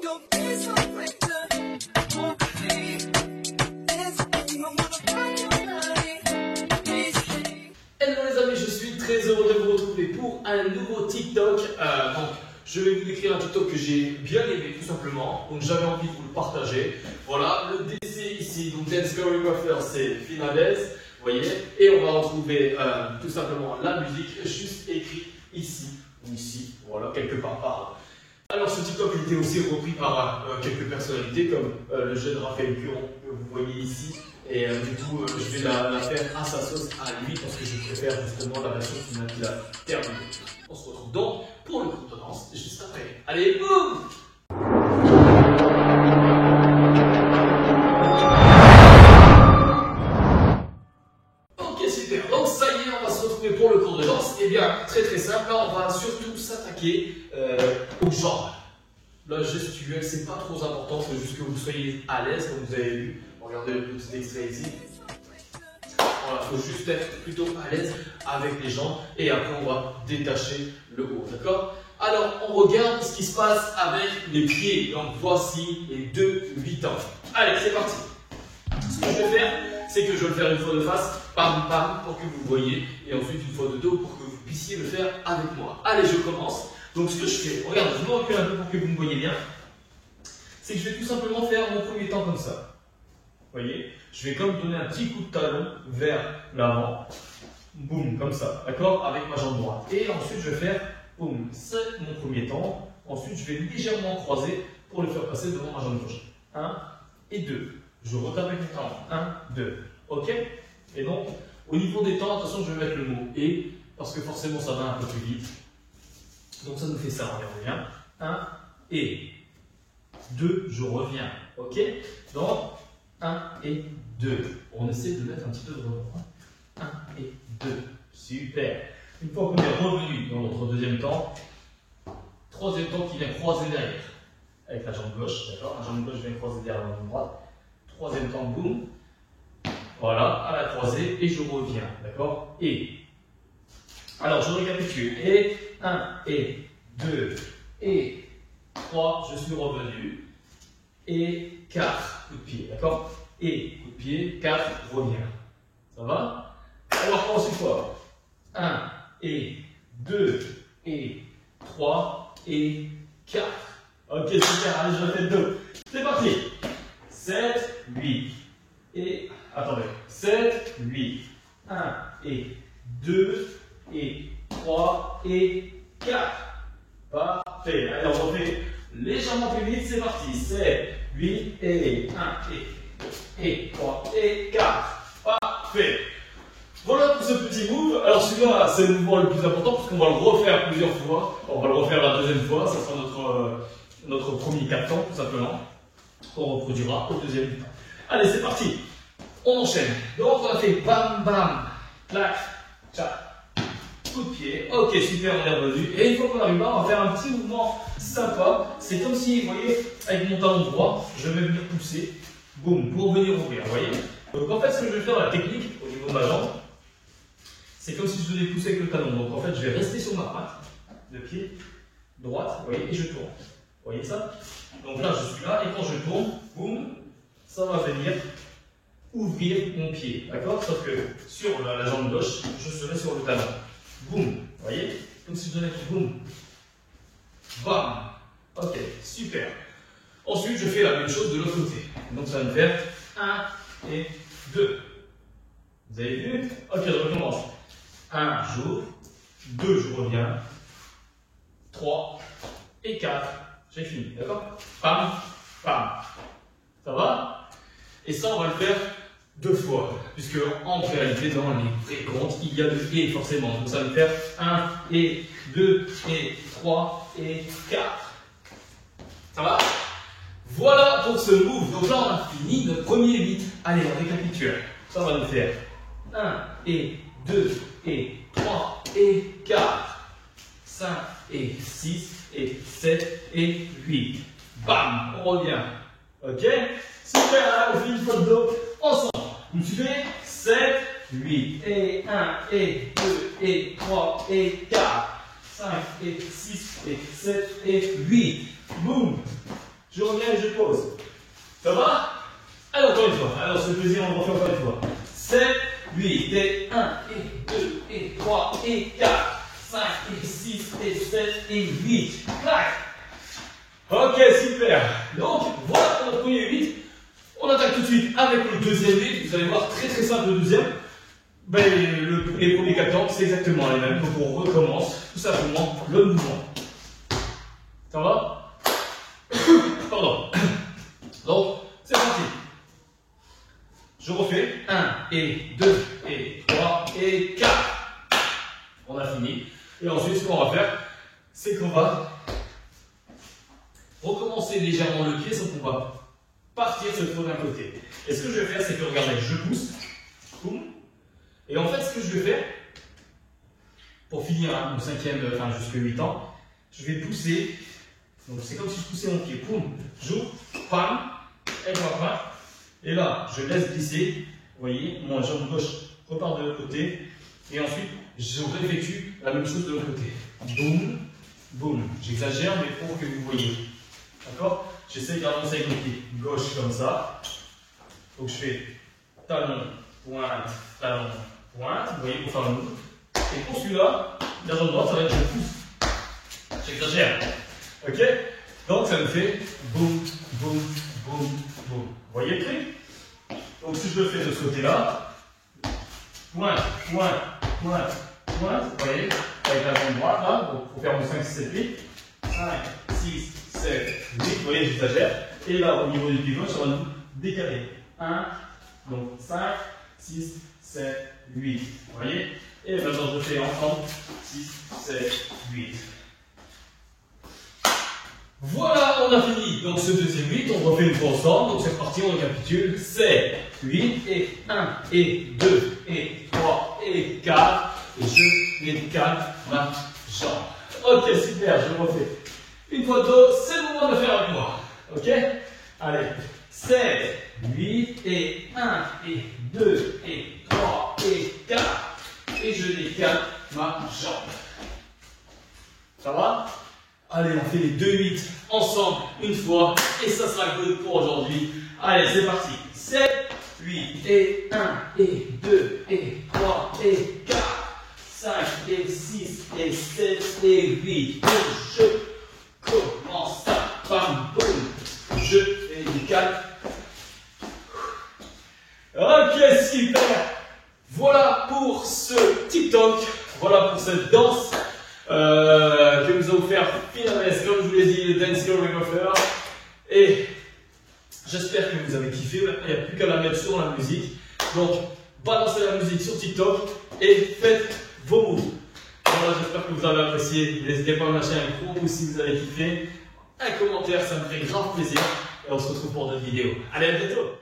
Hello les amis, je suis très heureux de vous retrouver pour un nouveau TikTok. Donc, je vais vous décrire un TikTok que j'ai bien aimé tout simplement. Donc j'avais envie de vous le partager. Voilà, le DC ici, donc Dance Choreographer, c'est Finades, vous voyez. Et on va retrouver tout simplement la musique juste écrite ici ou ici, voilà, quelque part par là. Alors ce TikTok était aussi repris par quelques personnalités comme le jeune Raphaël Curon que vous voyez ici. Et du coup, je vais la faire à sa sauce à lui parce que je préfère justement la version qu'il a terminée. On se retrouve donc pour le cours de danse juste après. Allez, boum! Ok, super. Donc ça y est, on va se retrouver pour le cours de danse. Eh bien, très très simple. Là, on va surtout s'attaquer aux jambes. La gestuelle, c'est pas trop important, c'est juste que vous soyez à l'aise, comme vous avez vu. Regardez le petit extrait ici. Voilà, il faut juste être plutôt à l'aise avec les jambes et après on va détacher le haut, d'accord? Alors on regarde ce qui se passe avec les pieds. Donc voici les 2-8 ans. Allez, c'est parti. Ce que je vais faire, c'est que je vais le faire une fois de face, pam pam, pour que vous voyez, et ensuite une fois de dos pour que vous puissiez le faire avec moi. Allez, je commence. Donc ce que je fais, regarde, je me recule un peu pour que vous me voyez bien, c'est que je vais tout simplement faire mon premier temps comme ça. Vous voyez, je vais comme donner un petit coup de talon vers l'avant, boum, comme ça, d'accord, avec ma jambe droite. Et ensuite je vais faire, boum, c'est mon premier temps. Ensuite je vais légèrement croiser pour le faire passer devant ma jambe gauche. 1 et 2. Je retape avec mes talons. 1, 2. Ok? Et donc, au niveau des temps, attention, je vais mettre le mot et, parce que forcément ça va un peu plus vite. Donc ça nous fait ça, on revient. 1 et 2, je reviens. Ok? Donc, 1 et 2. On essaie de mettre un petit peu de rebond. 1 et 2. Super. Une fois qu'on est revenu dans notre deuxième temps, troisième temps qui vient croiser derrière. Avec la jambe gauche, d'accord? La jambe gauche vient croiser derrière la jambe droite. Troisième temps, boum. Voilà, à la croisée, et je reviens, d'accord? Et. Alors, je récapitule. Et 1 et 2 et 3, je suis revenu. Et 4, coup de pied, d'accord? Et coup de pied, 4, reviens. Ça va? Alors, commence une fois. 1 et 2 et 3 et 4. Ok, super, allez, je refais le dos. C'est parti. 7, 8. Et, attendez, 7, 8. 1 et 2 et 3 et 4. Parfait. Allez, on refait légèrement plus vite, c'est parti. 7, 8 et 1 et 3 et 4. Parfait. Voilà pour ce petit move. Alors celui-là, c'est le mouvement le plus important parce qu'on va le refaire plusieurs fois. On va le refaire la deuxième fois. Ça sera notre premier 4 temps, tout simplement. On reproduira au deuxième temps. Allez, c'est parti. On enchaîne. Donc on a fait bam bam, clac, tchac. Coup de pied, ok, super, on est revenu. Et une fois qu'on arrive là, on va faire un petit mouvement sympa. C'est comme si, vous voyez, avec mon talon droit, je vais venir pousser, boum, pour venir ouvrir, vous voyez. Donc en fait, ce que je vais faire, la technique, au niveau de ma jambe, c'est comme si je venais pousser avec le talon. Donc en fait, je vais rester sur ma patte, de pied, droite, vous voyez, et je tourne. Vous voyez ça? Donc là, je suis là, et quand je tourne, boum, ça va venir ouvrir mon pied, d'accord? Sauf que sur la jambe gauche, je serai sur le talon. Boum, vous voyez? Comme si je donnais tout, boum. Bam. Ok, super. Ensuite, je fais la même chose de l'autre côté. Donc ça va me faire 1 et 2. Vous avez vu? Ok, je recommence. 1, j'ouvre. 2, je reviens. 3 et 4. J'ai fini, d'accord? Pam, pam. Ça va? Et ça, on va le faire 2 fois, puisque en réalité, dans les vrais comptes, il y a le et forcément. Donc ça va me faire 1 et 2 et 3 et 4. Ça va? Voilà pour ce move. Donc là, on a fini notre premier 8. Allez, on récapitule. Ça va nous faire 1 et 2 et 3 et 4. 5 et 6 et 7 et 8. Bam, on revient. Ok? Super, là, on fait une fois de dos ensemble. Vous me suivez? 7, 8 et 1 et 2 et 3 et 4. 5 et 6 et 7 et 8. Boum. je reviens et je pose. Ça va? Allez, encore une fois. Alors, ce plaisir, on le refait encore une fois. 7, 8, et 1, et 2, et 3, et 4, 5, et 6, et 7, et 8. Clac! Ok, super. Donc, voilà notre premier 8. On attaque tout de suite avec le deuxième 8. Vous allez voir, très très simple le deuxième. Ben, les premiers 4 temps, c'est exactement les mêmes. Donc, on recommence tout simplement le mouvement. Ça va? Pardon. Donc, c'est parti. Je refais 1, et 2, et 3, et 4. On a fini. Et ensuite, ce qu'on va faire, c'est qu'on va recommencer légèrement le pied, sauf qu'on va partir cette fois d'un côté. Et ce que je vais faire, c'est que regardez, je pousse. Boum. Et en fait, ce que je vais faire, pour finir mon cinquième, enfin jusqu'à 8 ans, je vais pousser. Donc c'est comme si je poussais mon pied. Boum. J'ouvre, pam, et je repars. Et là, je laisse glisser. Vous voyez, mon jambe gauche repart de l'autre côté. Et ensuite, je réeffectue la même chose de l'autre côté. Boum, boum. J'exagère, mais pour que vous voyez. D'accord? J'essaie d'avancer avec mon pied gauche comme ça. Donc je fais talon, pointe, talon, pointe. Vous voyez, pour faire le move. Et pour celui-là, la jambe droite, ça va être je pousse. J'exagère. Ok? Donc ça me fait boum, boum, boum, boum. Vous voyez le truc? Donc si je le fais de ce côté-là, pointe, pointe, pointe, pointe. Vous voyez? Avec la jambe droite là. Donc il faut faire mon 5, 6, 7, 8. 5, 6, 7, 8. Vous voyez, j'exagère. Et là, au niveau du pied gauche, ça va nous décaler. 1, donc 5, 6, 7, 8. Vous voyez? Et maintenant, je fais ensemble 6, 7, 8. Voilà, on a fini. Donc ce deuxième 8, on refait une fois ensemble. Donc c'est parti, on récapitule. 7, 8, et 1, et 2, et 3, et 4. Et je décale ma jambe. Ok, super, je refais. Une fois deux, c'est le moment de le faire avec moi. Ok? Allez. 7, 8, et 1, et 2, et 3, et 4. Et je décale ma jambe. Ça va? Allez, on fait les 2 8 ensemble une fois. Et ça sera good pour aujourd'hui. Allez, c'est parti. 7, 8, et 1, et 2, et 3, et 4. 5, et 6, et 7, et 8. Et je commence ça. Bam, boum. Je décale. Ok, super. Voilà pour ce TikTok. Voilà pour cette danse. Que nous a offert Finames, comme je vous l'ai dit, le Dance Choreographer. Et j'espère que vous avez kiffé. Il n'y a plus qu'à la mettre sur la musique. Donc, balancez la musique sur TikTok et faites vos moves. Voilà, j'espère que vous avez apprécié. N'hésitez pas à lâcher un gros pouce si vous avez kiffé. Un commentaire, ça me fait grave plaisir. Et on se retrouve pour d'autres vidéos. Allez, à bientôt!